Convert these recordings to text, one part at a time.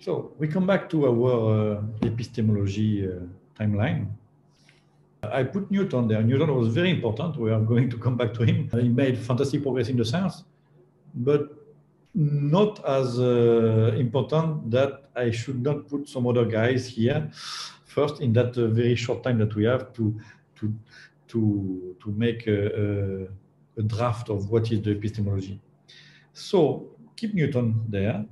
So we come back to our epistemology timeline. I put Newton there. Newton was very important. We are going to come back to him. He made fantastic progress in the science, but not as important that I should not put some other guys here first in that very short time that we have to make a draft of what is the epistemology. So keep Newton there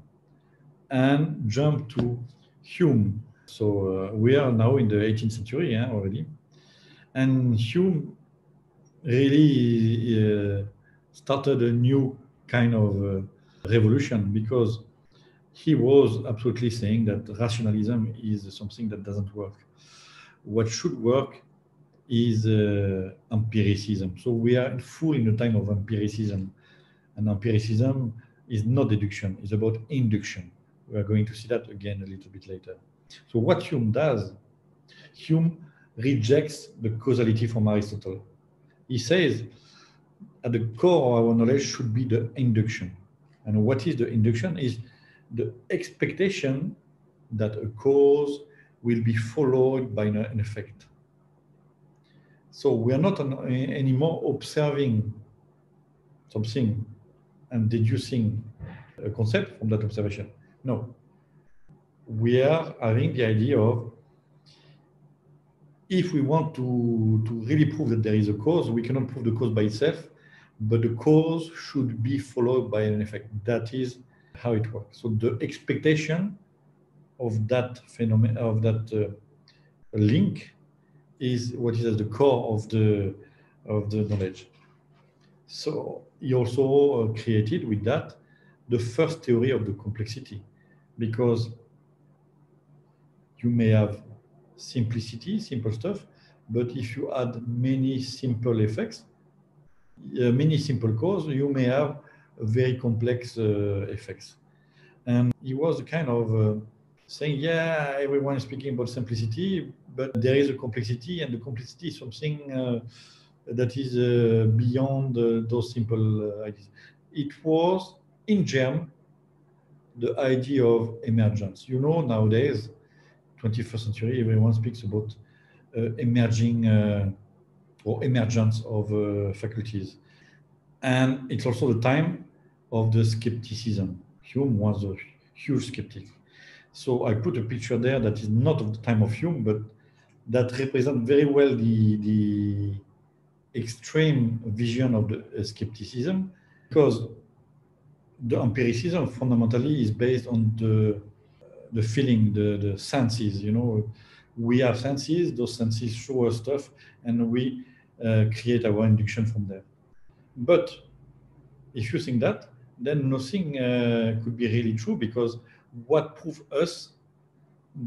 and jump to Hume. So we are now in the 18th century already. And Hume really started a new kind of revolution, because he was absolutely saying that rationalism is something that doesn't work. What should work is empiricism. So we are full in the time of empiricism. And empiricism is not deduction, it's about induction. We are going to see that again a little bit later. So what Hume does, Hume rejects the causality from Aristotle. He says at the core of our knowledge should be the induction. And what is the induction? Is the expectation that a cause will be followed by an effect. So we are not anymore observing something and deducing a concept from that observation. No. We are having the idea of, if we want to really prove that there is a cause, we cannot prove the cause by itself, but the cause should be followed by an effect. That is how it works. So the expectation of that phenomenon, of that link, is what is at the core of the knowledge. So he also created with that the first theory of the complexity, because you may have simplicity, simple stuff, but if you add many simple effects, many simple causes, you may have very complex effects. And he was kind of saying, yeah, everyone is speaking about simplicity, but there is a complexity, and the complexity is something that is beyond those simple ideas. It was, in germ, the idea of emergence. You know, nowadays, 21st century, everyone speaks about emerging or emergence of faculties. And it's also the time of the skepticism. Hume was a huge skeptic. So I put a picture there that is not of the time of Hume, but that represents very well the extreme vision of the skepticism, because the empiricism fundamentally is based on the feeling, the senses. You know, we have senses, those senses show us stuff, and we create our induction from there. But if you think that, then nothing could be really true, because what proves us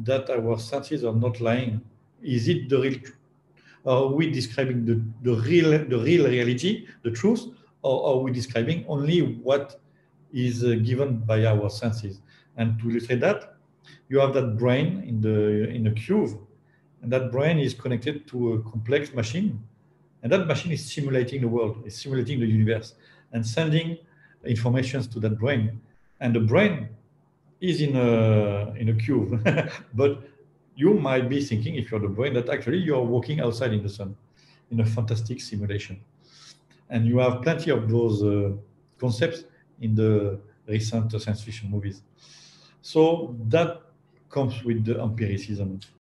that our senses are not lying? Is it the real truth? Are we describing the real reality, the truth, or are we describing only what is given by our senses? And to illustrate that, you have that brain in a cube, and that brain is connected to a complex machine, and that machine is simulating the world, is simulating the universe, and sending information to that brain. And the brain is in a cube, but you might be thinking, if you're the brain, that actually you're walking outside in the sun in a fantastic simulation. And you have plenty of those concepts in the recent science fiction movies. So that comes with the empiricism.